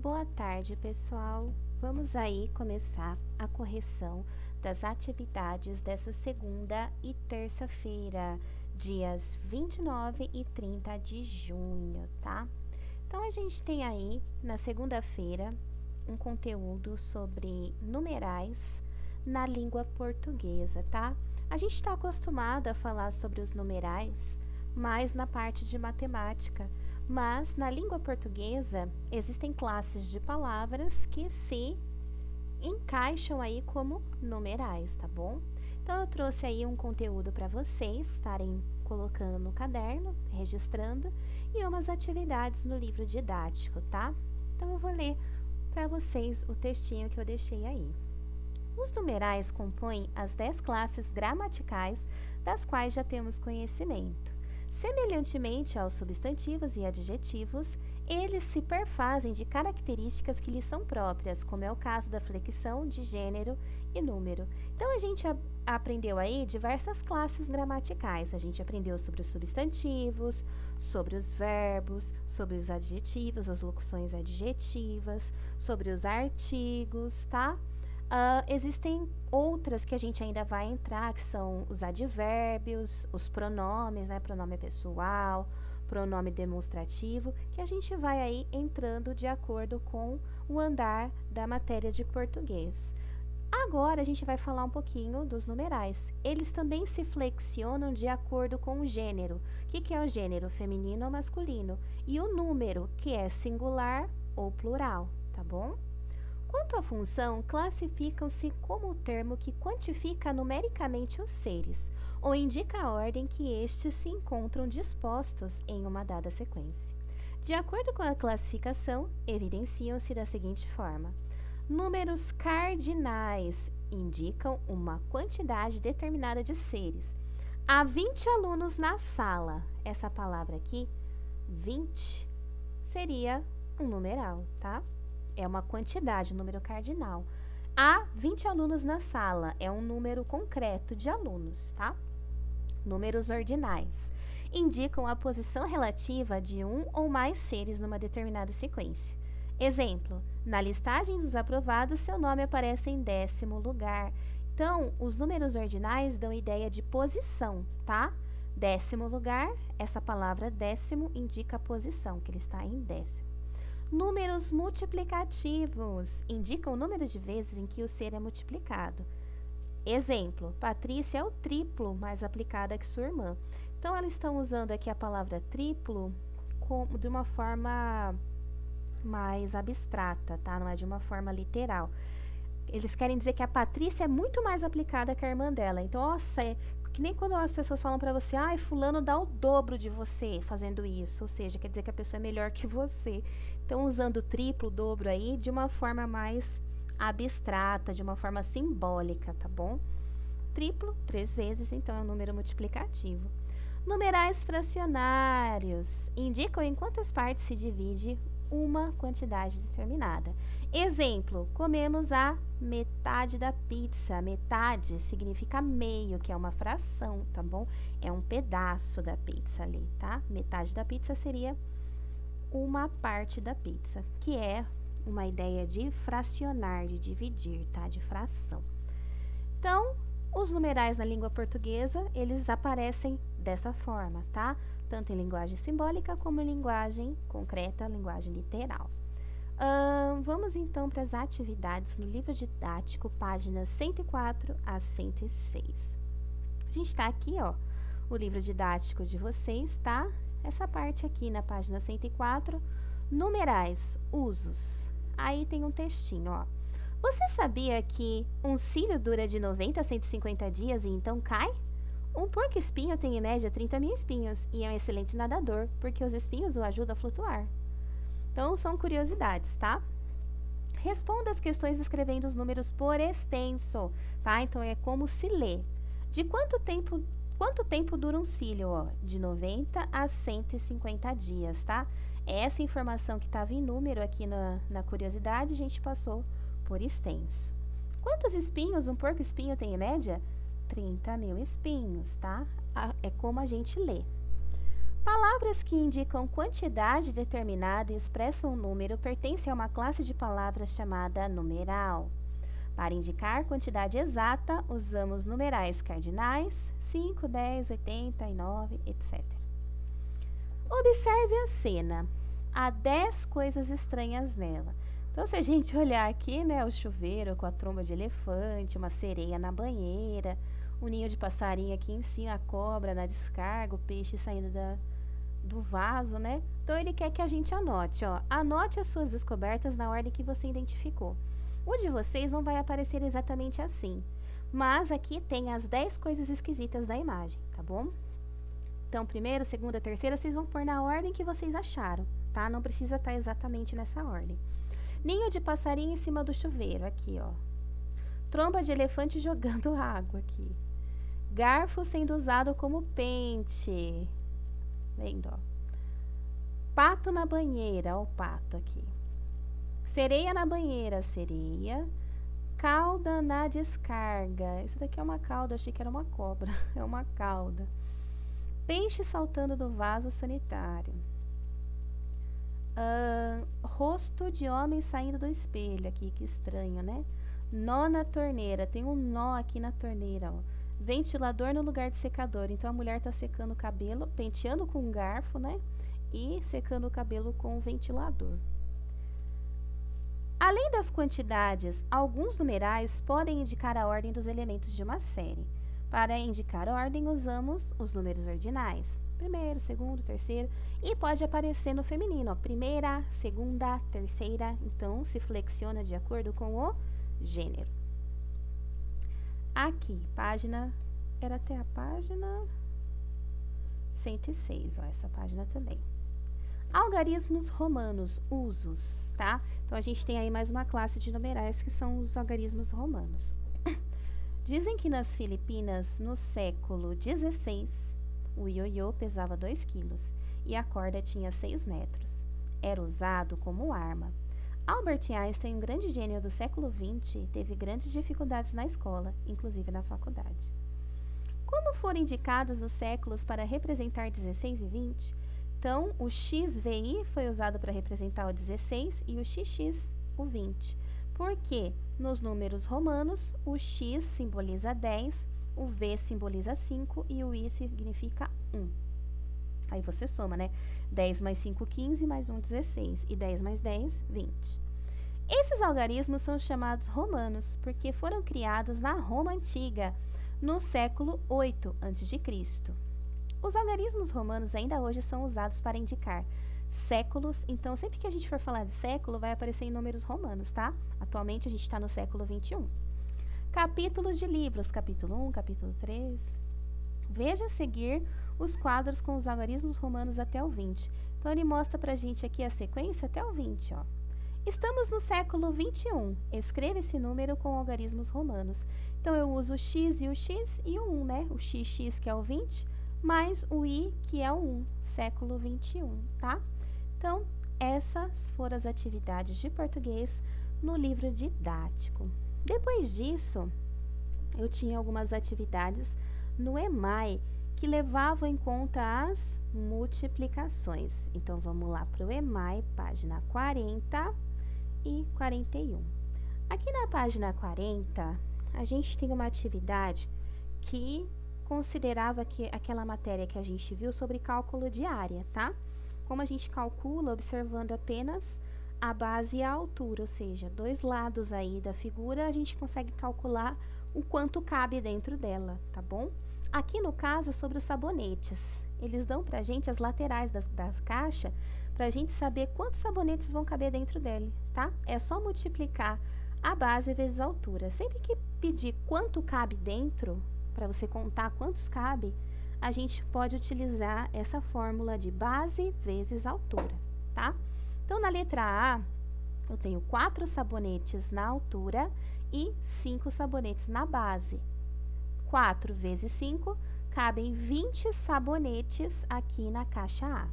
Boa tarde, pessoal. Vamos aí começar a correção das atividades dessa segunda e terça-feira, dias 29 e 30 de junho, tá? Então, a gente tem aí, na segunda-feira, um conteúdo sobre numerais na língua portuguesa, tá? A gente está acostumado a falar sobre os numerais mais na parte de matemática, mas na língua portuguesa existem classes de palavras que se encaixam aí como numerais, tá bom? Então, eu trouxe aí um conteúdo para vocês estarem colocando no caderno, registrando, e umas atividades no livro didático, tá? Então, eu vou ler para vocês o textinho que eu deixei aí. Os numerais compõem as 10 classes gramaticais das quais já temos conhecimento. Semelhantemente aos substantivos e adjetivos, eles se perfazem de características que lhes são próprias, como é o caso da flexão de gênero e número. Então, a gente aprendeu aí diversas classes gramaticais. A gente aprendeu sobre os substantivos, sobre os verbos, sobre os adjetivos, as locuções adjetivas, sobre os artigos, tá? Existem outras que a gente ainda vai entrar, que são os advérbios, os pronomes, né? Pronome pessoal, pronome demonstrativo, que a gente vai aí entrando de acordo com o andar da matéria de português. Agora, a gente vai falar um pouquinho dos numerais. Eles também se flexionam de acordo com o gênero. O que é o gênero? Feminino ou masculino? E o número, que é singular ou plural, tá bom? Quanto à função, classificam-se como o termo que quantifica numericamente os seres, ou indica a ordem que estes se encontram dispostos em uma dada sequência. De acordo com a classificação, evidenciam-se da seguinte forma: números cardinais indicam uma quantidade determinada de seres. Há 20 alunos na sala. Essa palavra aqui, 20, seria um numeral, tá? É uma quantidade, um número cardinal. Há 20 alunos na sala, é um número concreto de alunos, tá? Números ordinais indicam a posição relativa de um ou mais seres numa determinada sequência. Exemplo, na listagem dos aprovados, seu nome aparece em 10º lugar. Então, os números ordinais dão ideia de posição, tá? 10º lugar, essa palavra 10º indica a posição, que ele está em 10º. Números multiplicativos indicam o número de vezes em que o ser é multiplicado. Exemplo, Patrícia é o triplo mais aplicada que sua irmã. Então, elas estão usando aqui a palavra triplo de uma forma mais abstrata, tá? Não é de uma forma literal. Eles querem dizer que a Patrícia é muito mais aplicada que a irmã dela. Então, nossa, é que nem quando as pessoas falam pra você, ai, fulano dá o dobro de você fazendo isso. Ou seja, quer dizer que a pessoa é melhor que você. Então, usando triplo, dobro aí, de uma forma mais abstrata, de uma forma simbólica, tá bom? Triplo, 3 vezes, então é um número multiplicativo. Numerais fracionários indicam em quantas partes se divide uma quantidade determinada. Exemplo, comemos a metade da pizza. Metade significa meio, que é uma fração, tá bom? É um pedaço da pizza ali, tá? Metade da pizza seria uma parte da pizza, que é uma ideia de fracionar, de dividir, tá? De fração. Então, os numerais na língua portuguesa, eles aparecem dessa forma, tá? Tanto em linguagem simbólica como em linguagem concreta, linguagem literal. Vamos então para as atividades no livro didático, páginas 104 a 106. A gente está aqui, ó, o livro didático de vocês, tá? Essa parte aqui na página 104, numerais, usos. Aí tem um textinho, ó. Você sabia que um cílio dura de 90 a 150 dias e então cai? Um porco-espinho tem em média 30.000 espinhos e é um excelente nadador, porque os espinhos o ajudam a flutuar. Então, são curiosidades, tá? Responda as questões escrevendo os números por extenso, tá? Então, é como se lê. De quanto tempo dura um cílio? Ó? De 90 a 150 dias, tá? Essa informação que estava em número aqui na curiosidade, a gente passou por extenso. Quantos espinhos um porco-espinho tem em média? 30.000 espinhos, tá? É como a gente lê. Palavras que indicam quantidade determinada e expressam um número pertencem a uma classe de palavras chamada numeral. Para indicar quantidade exata, usamos numerais cardinais, 5, 10, 89, etc. Observe a cena. Há 10 coisas estranhas nela. Então, se a gente olhar aqui, né, o chuveiro com a tromba de elefante, uma sereia na banheira, o ninho de passarinho aqui em cima, a cobra na descarga, o peixe saindo do vaso, né? Então, ele quer que a gente anote, ó. Anote as suas descobertas na ordem que você identificou. O de vocês não vai aparecer exatamente assim, mas aqui tem as 10 coisas esquisitas da imagem, tá bom? Então, primeira, segunda, terceira, vocês vão pôr na ordem que vocês acharam, tá? Não precisa estar exatamente nessa ordem. Ninho de passarinho em cima do chuveiro, aqui, ó. Tromba de elefante jogando água, aqui. Garfo sendo usado como pente. Vendo, ó. Pato na banheira, ó, o pato aqui. Sereia na banheira, sereia. Cauda na descarga. Isso daqui é uma cauda, achei que era uma cobra. É uma cauda. Peixe saltando do vaso sanitário. Rosto de homem saindo do espelho aqui, que estranho, né? Nó na torneira, tem um nó aqui na torneira, ó. Ventilador no lugar de secador, então a mulher tá secando o cabelo, penteando com um garfo, né? E secando o cabelo com um ventilador. Além das quantidades, alguns numerais podem indicar a ordem dos elementos de uma série. Para indicar ordem, usamos os números ordinais. Primeiro, segundo, terceiro. E pode aparecer no feminino, ó. Primeira, segunda, terceira. Então, se flexiona de acordo com o gênero. Aqui, página... Era até a página 106, ó. Essa página também. Algarismos romanos, usos, tá? Então, a gente tem aí mais uma classe de numerais que são os algarismos romanos. Dizem que nas Filipinas, no século XVI, o ioiô pesava 2 quilos e a corda tinha 6 metros. Era usado como arma. Albert Einstein, um grande gênio do século XX, teve grandes dificuldades na escola, inclusive na faculdade. Como foram indicados os séculos para representar 16 e 20? Então, o XVI foi usado para representar o 16 e o XX, o 20. Porque nos números romanos, o X simboliza 10, o V simboliza 5 e o I significa 1. Aí você soma, né? 10 mais 5, 15, mais 1, 16. E 10 mais 10, 20. Esses algarismos são chamados romanos porque foram criados na Roma Antiga, no século 8 a.C. Os algarismos romanos ainda hoje são usados para indicar séculos, então sempre que a gente for falar de século, vai aparecer em números romanos, tá? Atualmente a gente está no século 21. Capítulos de livros, capítulo 1, capítulo 3. Veja a seguir os quadros com os algarismos romanos até o 20. Então ele mostra pra gente aqui a sequência até o 20, ó. Estamos no século 21. Escreva esse número com algarismos romanos. Então eu uso o X e o 1, né? O XX, que é o 20, mais o I, que é o 1, século 21, tá? Então, essas foram as atividades de português no livro didático. Depois disso, eu tinha algumas atividades no EMAI que levavam em conta as multiplicações. Então, vamos lá para o EMAI, página 40 e 41. Aqui na página 40, a gente tem uma atividade que considerava que aquela matéria que a gente viu sobre cálculo de área, tá? Como a gente calcula observando apenas a base e a altura, ou seja, dois lados aí da figura, a gente consegue calcular o quanto cabe dentro dela, tá bom? Aqui no caso, sobre os sabonetes, eles dão pra gente as laterais da caixa pra gente saber quantos sabonetes vão caber dentro dele, tá? É só multiplicar a base vezes a altura. Sempre que pedir quanto cabe dentro, para você contar quantos cabe, a gente pode utilizar essa fórmula de base vezes altura, tá? Então, na letra A, eu tenho 4 sabonetes na altura e 5 sabonetes na base. 4 vezes 5, cabem 20 sabonetes aqui na caixa A.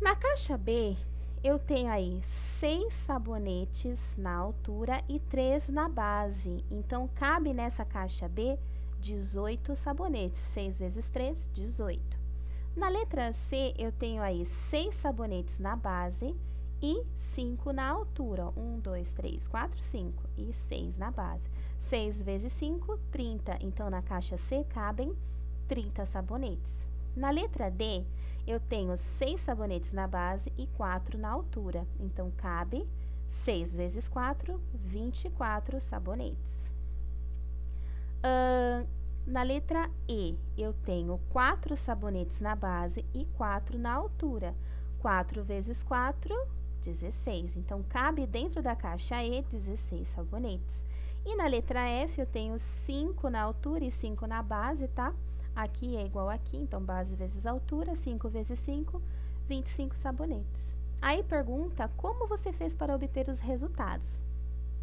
Na caixa B, eu tenho aí 6 sabonetes na altura e 3 na base. Então, cabe nessa caixa B 18 sabonetes. 6 vezes 3, 18. Na letra C, eu tenho aí 6 sabonetes na base e 5 na altura. 1, 2, 3, 4, 5 e 6 na base. 6 vezes 5, 30. Então, na caixa C cabem 30 sabonetes. Na letra D, eu tenho 6 sabonetes na base e 4 na altura. Então, cabe 6 vezes 4, 24 sabonetes. Na letra E, eu tenho 4 sabonetes na base e 4 na altura. 4 vezes 4, 16. Então, cabe dentro da caixa E 16 sabonetes. E na letra F, eu tenho 5 na altura e 5 na base, tá? Aqui é igual aqui, então, base vezes altura, 5 vezes 5, 25 sabonetes. Aí, pergunta como você fez para obter os resultados.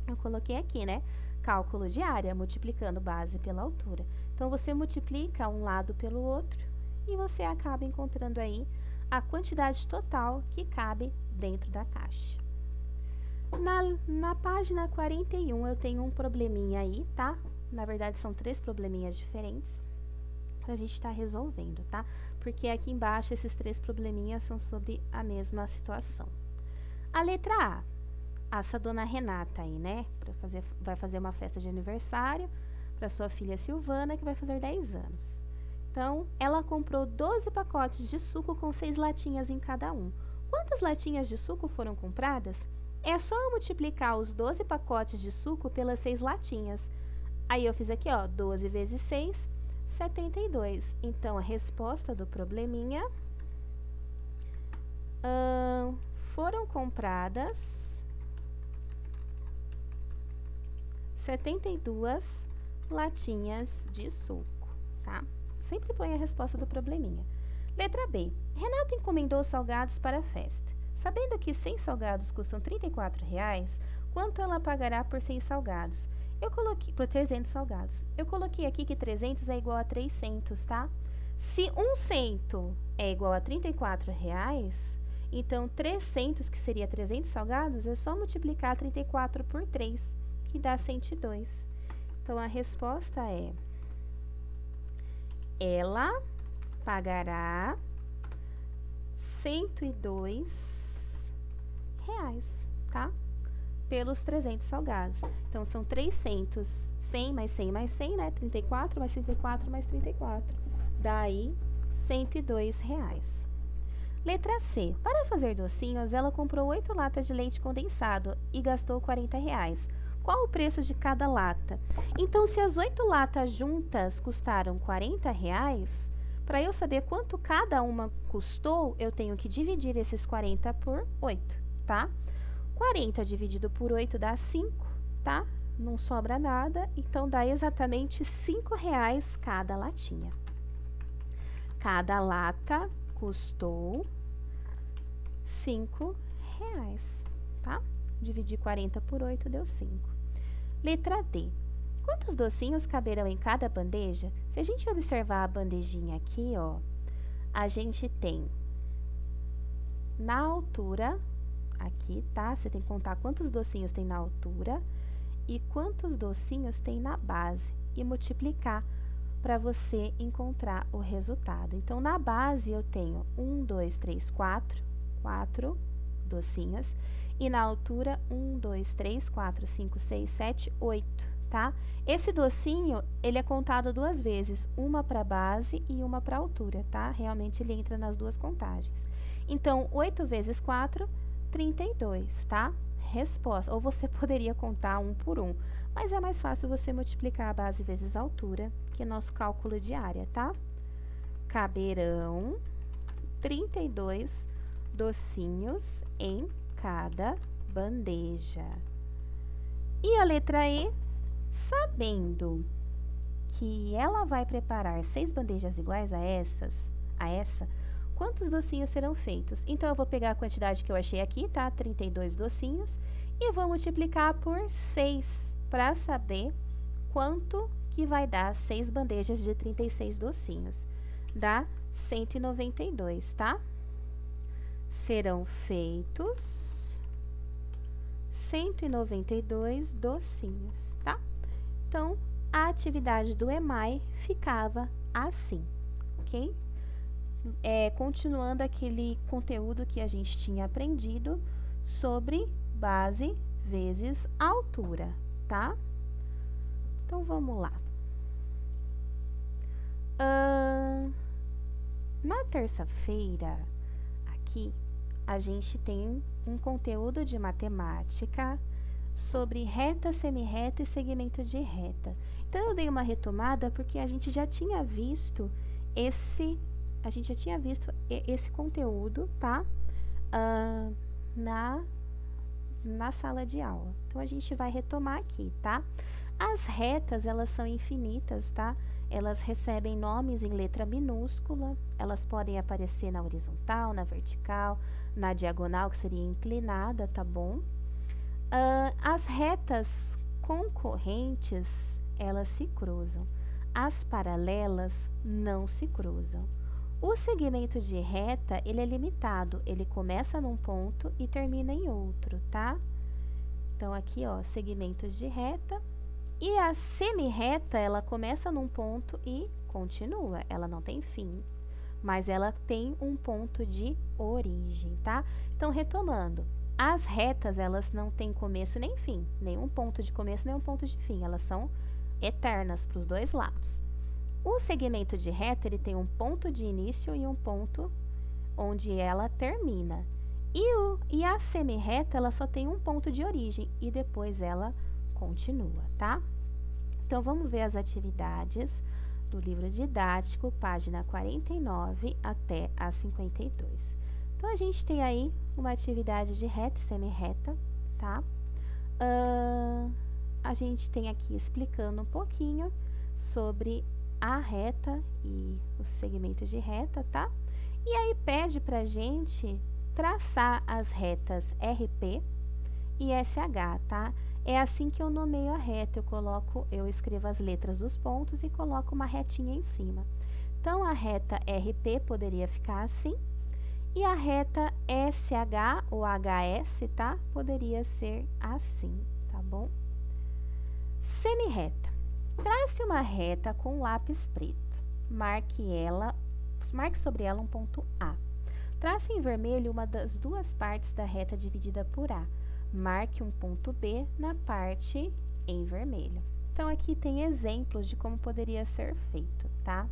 Eu coloquei aqui, né? Cálculo de área, multiplicando base pela altura. Então, você multiplica um lado pelo outro e você acaba encontrando aí a quantidade total que cabe dentro da caixa. Na página 41, eu tenho um probleminha aí, tá? Na verdade, são 3 probleminhas diferentes que a gente está resolvendo, tá? Porque aqui embaixo, esses 3 probleminhas são sobre a mesma situação. A letra A, essa dona Renata aí, né? Vai fazer uma festa de aniversário para sua filha Silvana, que vai fazer 10 anos. Então, ela comprou 12 pacotes de suco com 6 latinhas em cada um. Quantas latinhas de suco foram compradas? É só eu multiplicar os 12 pacotes de suco pelas 6 latinhas. Aí, eu fiz aqui, ó, 12 vezes 6, 72. Então, a resposta do probleminha foram compradas 72 latinhas de suco, tá? Sempre põe a resposta do probleminha. Letra B. Renata encomendou salgados para a festa. Sabendo que 100 salgados custam R$ 34,00, quanto ela pagará por 100 salgados? Por 300 salgados. Eu coloquei aqui que 300 é igual a 300, tá? Se 1 cento é igual a R$ 34,00, então 300, que seria 300 salgados, é só multiplicar 34 por 3, que dá 102. Então, a resposta é: ela pagará R$102, tá? Pelos 300 salgados. Então, são 300, 100 mais 100 mais 100, né? 34 mais 34 mais 34. Daí, R$102. Letra C. Para fazer docinhos, ela comprou 8 latas de leite condensado e gastou R$40. Qual o preço de cada lata? Então, se as 8 latas juntas custaram R$40, para eu saber quanto cada uma custou, eu tenho que dividir esses 40 por 8, tá? 40 dividido por 8 dá 5, tá? Não sobra nada, então dá exatamente R$5 cada latinha. Cada lata custou R$5, tá? Dividir 40 por 8 deu 5. Letra D. Quantos docinhos caberão em cada bandeja? Se a gente observar a bandejinha aqui, ó, a gente tem na altura, aqui, tá? Você tem que contar quantos docinhos tem na altura e quantos docinhos tem na base e multiplicar para você encontrar o resultado. Então, na base eu tenho 1, 2, 3, 4 docinhos. E na altura, 1, 2, 3, 4, 5, 6, 7, 8, tá? Esse docinho, ele é contado 2 vezes, uma para base e uma para altura, tá? Realmente, ele entra nas 2 contagens. Então, 8 vezes 4, 32, tá? Resposta. Ou você poderia contar 1 por 1, mas é mais fácil você multiplicar a base vezes a altura, que é nosso cálculo de área, tá? Caberão 32 docinhos em cada bandeja. E a letra E, sabendo que ela vai preparar 6 bandejas iguais a essa, quantos docinhos serão feitos? Então, eu vou pegar a quantidade que eu achei aqui, tá? 32 docinhos, e vou multiplicar por 6, para saber quanto que vai dar 6 bandejas de 36 docinhos. Dá 192, tá? Serão feitos 192 docinhos, tá? Então, a atividade do EMAI ficava assim, ok? continuando aquele conteúdo que a gente tinha aprendido sobre base vezes altura, tá? Então, vamos lá. Na terça-feira, aqui, a gente tem um conteúdo de matemática sobre reta, semirreta e segmento de reta. Então, eu dei uma retomada porque a gente já tinha visto esse conteúdo, tá? Na sala de aula. Então, a gente vai retomar aqui, tá? As retas, elas são infinitas, tá? Elas recebem nomes em letra minúscula, elas podem aparecer na horizontal, na vertical, na diagonal, que seria inclinada, tá bom? As retas concorrentes, elas se cruzam. As paralelas não se cruzam. O segmento de reta, ele é limitado, ele começa num ponto e termina em outro, tá? Então, aqui, ó, segmentos de reta. E a semirreta, ela começa num ponto e continua, ela não tem fim, mas ela tem um ponto de origem, tá? Então, retomando, as retas, elas não têm começo nem fim, nenhum ponto de começo, nenhum ponto de fim, elas são eternas para os dois lados. O segmento de reta, ele tem um ponto de início e um ponto onde ela termina. E a semirreta, ela só tem um ponto de origem e depois ela continua, tá? Então, vamos ver as atividades do livro didático, página 49 até a 52. Então, a gente tem aí uma atividade de reta e semirreta, tá? A gente tem aqui explicando um pouquinho sobre a reta e os segmentos de reta, tá? E aí, pede pra gente traçar as retas RP e SH, tá? É assim que eu nomeio a reta, eu escrevo as letras dos pontos e coloco uma retinha em cima. Então, a reta RP poderia ficar assim, e a reta SH ou HS, tá? Poderia ser assim, tá bom? Semirreta. Trace uma reta com lápis preto. Marque sobre ela um ponto A. Trace em vermelho uma das duas partes da reta dividida por A. Marque um ponto B na parte em vermelho. Então, aqui tem exemplos de como poderia ser feito, tá?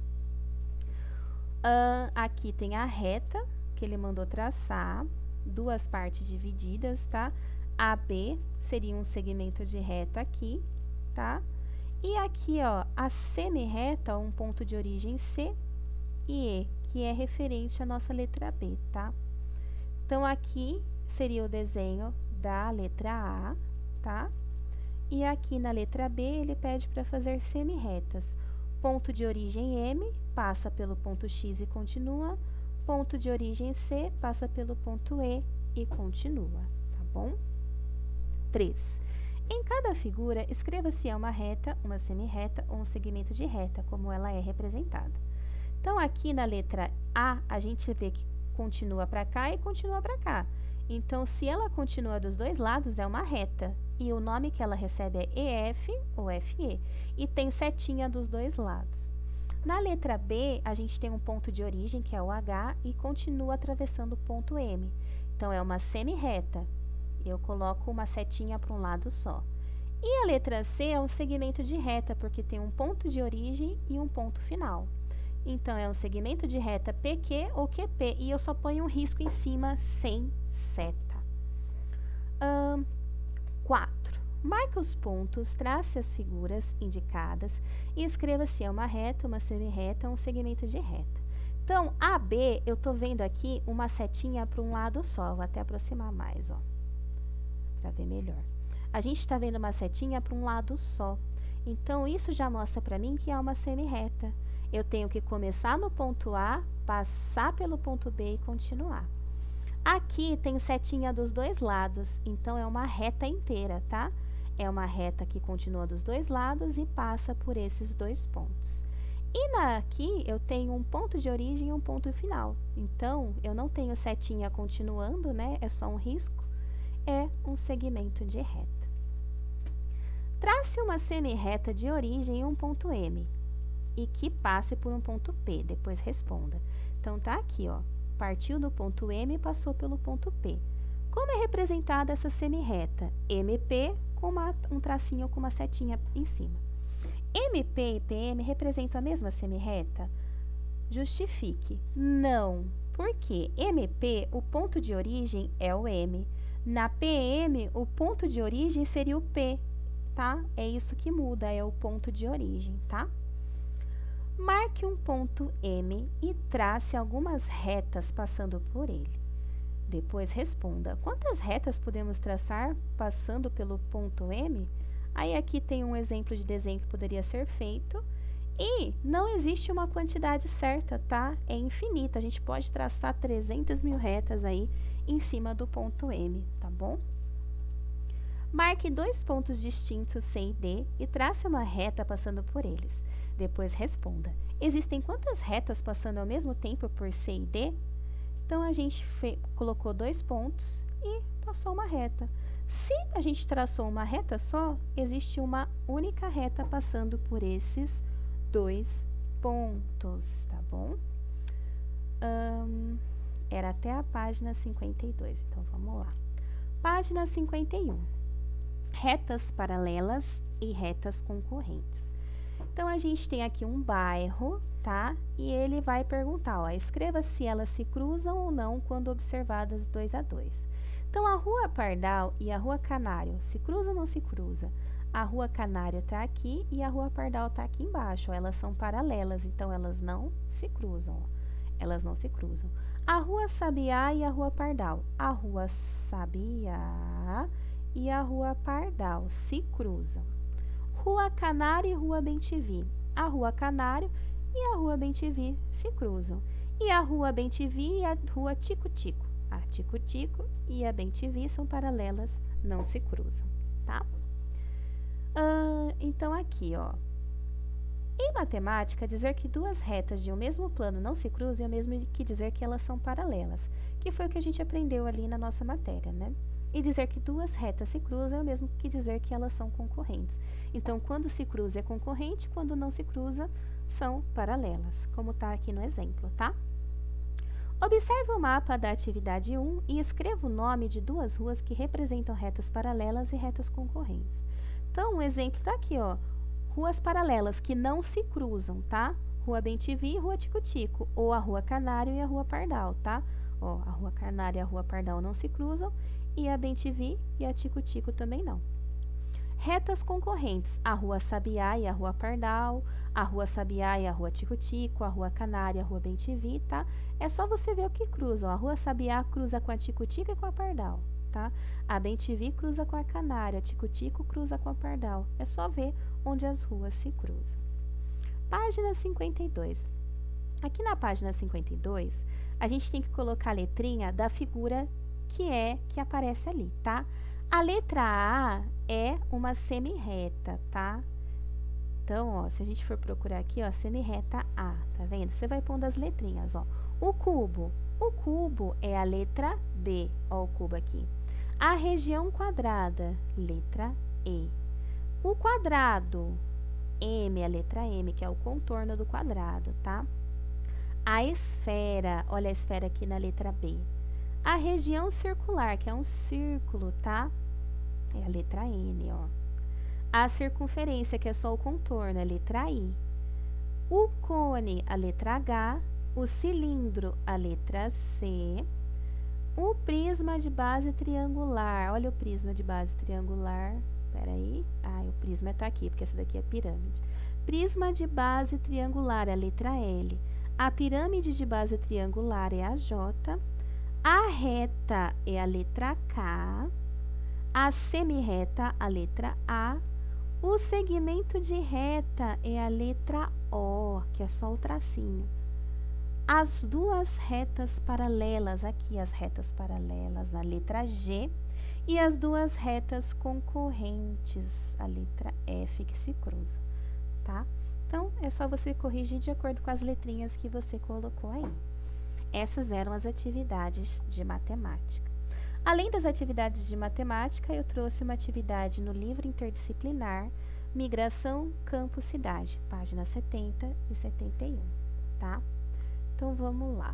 Aqui tem a reta que ele mandou traçar, duas partes divididas, tá? AB seria um segmento de reta aqui, tá? E aqui, ó, a semirreta, um ponto de origem C e E, que é referente à nossa letra B, tá? Então, aqui seria o desenho da letra A, tá? E aqui na letra B, ele pede para fazer semirretas. Ponto de origem M, passa pelo ponto X e continua. Ponto de origem C, passa pelo ponto E continua, tá bom? 3. Em cada figura, escreva se é uma reta, uma semirreta ou um segmento de reta, como ela é representada. Então, aqui na letra A, a gente vê que continua para cá e continua para cá. Então, se ela continua dos dois lados, é uma reta. E o nome que ela recebe é EF ou FE. E tem setinha dos dois lados. Na letra B, a gente tem um ponto de origem, que é o H, e continua atravessando o ponto M. Então, é uma semirreta. Eu coloco uma setinha para um lado só. E a letra C é um segmento de reta, porque tem um ponto de origem e um ponto final. Então, é um segmento de reta PQ ou QP, e eu só ponho um risco em cima sem seta. 4. Marque os pontos, trace as figuras indicadas e escreva se é uma reta, uma semirreta ou um segmento de reta. Então, AB, eu estou vendo aqui uma setinha para um lado só. Vou até aproximar mais, ó, para ver melhor. A gente está vendo uma setinha para um lado só. Então, isso já mostra para mim que é uma semirreta. Eu tenho que começar no ponto A, passar pelo ponto B e continuar. Aqui tem setinha dos dois lados, então é uma reta inteira, tá? É uma reta que continua dos dois lados e passa por esses dois pontos. E aqui eu tenho um ponto de origem e um ponto final. Então, eu não tenho setinha continuando, né? É só um risco. É um segmento de reta. Trace uma semirreta de origem em um ponto M e que passe por um ponto P. Depois responda. Então, tá aqui, ó. Partiu do ponto M e passou pelo ponto P. Como é representada essa semirreta? MP com um tracinho com uma setinha em cima. MP e PM representam a mesma semirreta? Justifique. Não. Por quê? MP, o ponto de origem é o M. Na PM, o ponto de origem seria o P, tá? É isso que muda, é o ponto de origem, tá? Marque um ponto M e trace algumas retas passando por ele. Depois responda, quantas retas podemos traçar passando pelo ponto M? Aí aqui tem um exemplo de desenho que poderia ser feito. E não existe uma quantidade certa, tá? É infinita. A gente pode traçar 300 mil retas aí em cima do ponto M, tá bom? Marque dois pontos distintos C e D e trace uma reta passando por eles. Depois responda, existem quantas retas passando ao mesmo tempo por C e D? Então, a gente colocou dois pontos e passou uma reta. Se a gente traçou uma reta só, existe uma única reta passando por esses dois pontos, tá bom? Era até a página 52, então vamos lá. Página 51. Retas paralelas e retas concorrentes. Então, a gente tem aqui um bairro, tá? E ele vai perguntar, ó, escreva se elas se cruzam ou não quando observadas 2 a 2. Então, a Rua Pardal e a Rua Canário se cruzam ou não se cruzam? A Rua Canário está aqui e a Rua Pardal está aqui embaixo. Ó, elas são paralelas, então elas não se cruzam. Ó. Elas não se cruzam. A Rua Sabiá e a Rua Pardal. A Rua Sabiá e a Rua Pardal se cruzam. Rua Canário e Rua Bem-te-Vi. A Rua Canário e a Rua Bem-te-Vi se cruzam. E a Rua Bem-te-Vi e a Rua Tico-Tico. A Tico-Tico e a Bem-te-Vi são paralelas, não se cruzam, tá? Então, aqui, ó. Em matemática, dizer que duas retas de um mesmo plano não se cruzam é o mesmo que dizer que elas são paralelas, que foi o que a gente aprendeu ali na nossa matéria, né? E dizer que duas retas se cruzam é o mesmo que dizer que elas são concorrentes. Então, quando se cruza é concorrente, quando não se cruza, são paralelas, como está aqui no exemplo, tá? Observe o mapa da atividade 1 e escreva o nome de duas ruas que representam retas paralelas e retas concorrentes. Então, o exemplo está aqui, ó. Ruas paralelas que não se cruzam, tá? Rua Bem-te-Vi e Rua Tico-Tico, ou a Rua Canário e a Rua Pardal, tá? Ó, a Rua Canário e a Rua Pardal não se cruzam e a Bem-te-Vi e a Tico-Tico também não. Retas concorrentes, a Rua Sabiá e a Rua Pardal, a Rua Sabiá e a Rua Tico-Tico, a Rua Canário e a Rua Bem-te-Vi, tá? É só você ver o que cruzam. A Rua Sabiá cruza com a Tico-Tico e com a Pardal, tá? A Bem-te-Vi cruza com a Canário, a Tico-Tico cruza com a Pardal. É só ver onde as ruas se cruzam. Página 52. Aqui na página 52, a gente tem que colocar a letrinha da figura que aparece ali, tá? A letra A é uma semirreta, tá? Então, ó, se a gente for procurar aqui, ó, semirreta A, tá vendo? Você vai pondo as letrinhas, ó. O cubo é a letra D, ó, o cubo aqui. A região quadrada, letra E. O quadrado, M, a letra M, que é o contorno do quadrado, tá? A esfera, olha a esfera aqui na letra B. A região circular, que é um círculo, tá? É a letra N, ó. A circunferência, que é só o contorno, é a letra I. O cone, a letra H. O cilindro, a letra C. O prisma de base triangular, olha o prisma de base triangular. Peraí. O prisma tá aqui, porque essa daqui é pirâmide. Prisma de base triangular, é a letra L. A pirâmide de base triangular é a J. A reta é a letra K. A semirreta, a letra A. O segmento de reta é a letra O, que é só o tracinho. As duas retas paralelas, aqui as retas paralelas, a letra G. E as duas retas concorrentes, a letra F, que se cruzam, tá? Então, é só você corrigir de acordo com as letrinhas que você colocou aí. Essas eram as atividades de matemática. Além das atividades de matemática, eu trouxe uma atividade no livro interdisciplinar Migração Campo-Cidade, páginas 70 e 71, tá? Então, vamos lá.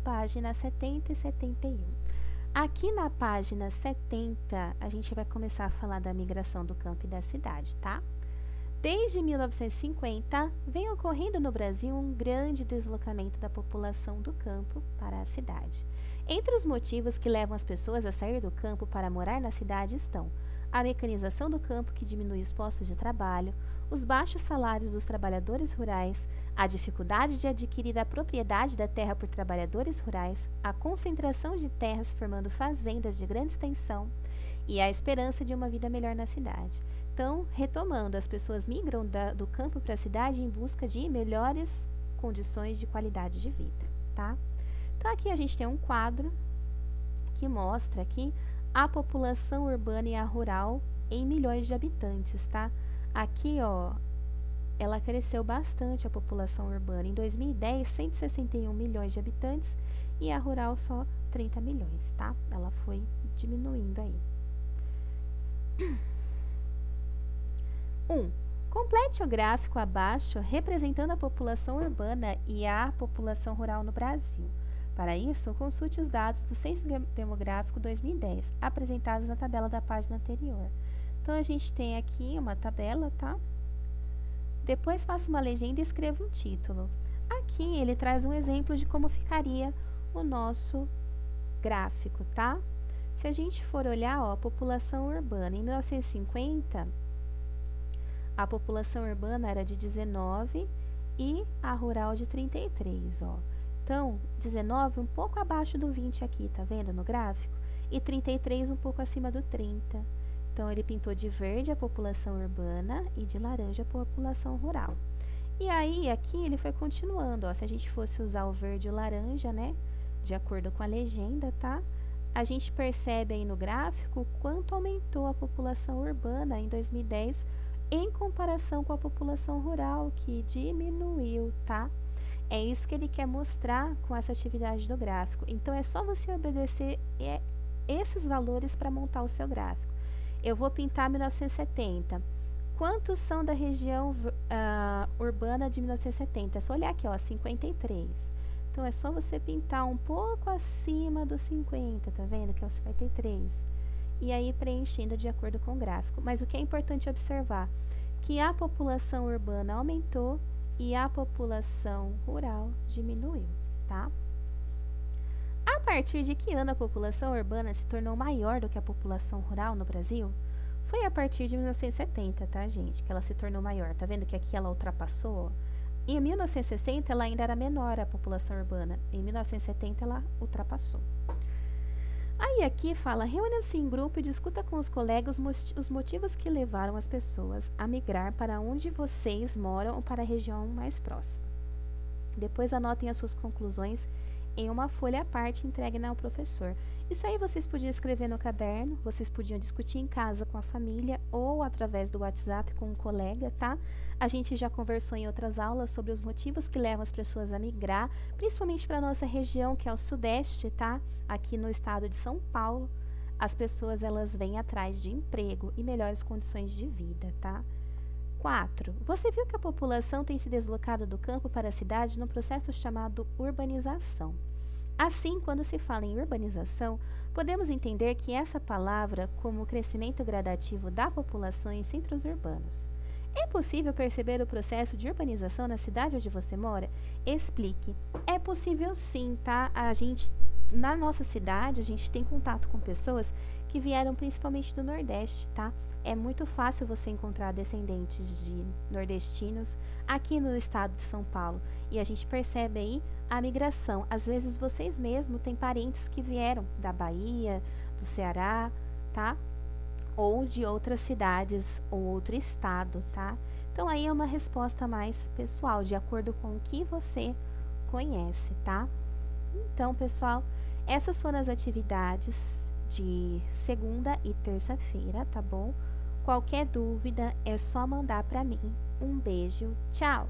Página 70 e 71. Aqui na página 70, a gente vai começar a falar da migração do campo e da cidade, tá? Desde 1950, vem ocorrendo no Brasil um grande deslocamento da população do campo para a cidade. Entre os motivos que levam as pessoas a sair do campo para morar na cidade estão a mecanização do campo, que diminui os postos de trabalho, os baixos salários dos trabalhadores rurais, a dificuldade de adquirir a propriedade da terra por trabalhadores rurais, a concentração de terras formando fazendas de grande extensão e a esperança de uma vida melhor na cidade. Então, retomando, as pessoas migram do campo para a cidade em busca de melhores condições de qualidade de vida, tá? Então, aqui a gente tem um quadro que mostra aqui a população urbana e a rural em milhões de habitantes, tá? Aqui, ó, ela cresceu bastante a população urbana. Em 2010, 161 milhões de habitantes e a rural só 30 milhões, tá? Ela foi diminuindo aí. 1. Complete o gráfico abaixo representando a população urbana e a população rural no Brasil. Para isso, consulte os dados do Censo Demográfico 2010, apresentados na tabela da página anterior. Então, a gente tem aqui uma tabela, tá? Depois, faça uma legenda e escreva um título. Aqui, ele traz um exemplo de como ficaria o nosso gráfico, tá? Se a gente for olhar, ó, a população urbana, em 1950, a população urbana era de 19 e a rural de 33, ó. Então, 19 um pouco abaixo do 20 aqui, tá vendo no gráfico? E 33 um pouco acima do 30. Então, ele pintou de verde a população urbana e de laranja a população rural. E aí, aqui, ele foi continuando, ó. Se a gente fosse usar o verde e o laranja, né? De acordo com a legenda, tá? A gente percebe aí no gráfico quanto aumentou a população urbana em 2010 em comparação com a população rural, que diminuiu, tá? É isso que ele quer mostrar com essa atividade do gráfico. Então, é só você obedecer esses valores para montar o seu gráfico. Eu vou pintar 1970. Quantos são da região urbana de 1970? É só olhar aqui, ó, 53. Então, é só você pintar um pouco acima dos 50, tá vendo? Que é o 53. E aí, preenchendo de acordo com o gráfico. Mas o que é importante observar? Que a população urbana aumentou e a população rural diminuiu, tá? A partir de que ano a população urbana se tornou maior do que a população rural no Brasil? Foi a partir de 1970, tá, gente? Que ela se tornou maior. Tá vendo que aqui ela ultrapassou? Em 1960, ela ainda era menor, a população urbana. Em 1970, ela ultrapassou. Aí aqui fala, reúna-se em grupo e discuta com os colegas os motivos que levaram as pessoas a migrar para onde vocês moram ou para a região mais próxima. Depois anotem as suas conclusões em uma folha à parte entregue ao professor. Isso aí vocês podiam escrever no caderno, vocês podiam discutir em casa com a família ou através do WhatsApp com um colega, tá? A gente já conversou em outras aulas sobre os motivos que levam as pessoas a migrar, principalmente para a nossa região, que é o Sudeste, tá? Aqui no estado de São Paulo, as pessoas elas vêm atrás de emprego e melhores condições de vida, tá? 4. Você viu que a população tem se deslocado do campo para a cidade num processo chamado urbanização. Assim, quando se fala em urbanização, podemos entender que essa palavra como o crescimento gradativo da população em centros urbanos. É possível perceber o processo de urbanização na cidade onde você mora? Explique. É possível sim, tá? Na nossa cidade, a gente tem contato com pessoas que vieram principalmente do Nordeste, tá? É muito fácil você encontrar descendentes de nordestinos aqui no estado de São Paulo. E a gente percebe aí a migração. Às vezes vocês mesmos têm parentes que vieram da Bahia, do Ceará, tá? Ou de outras cidades ou outro estado, tá? Então aí é uma resposta mais pessoal, de acordo com o que você conhece, tá? Então, pessoal, essas foram as atividades de segunda e terça-feira, tá bom? Qualquer dúvida é só mandar para mim. Um beijo, tchau!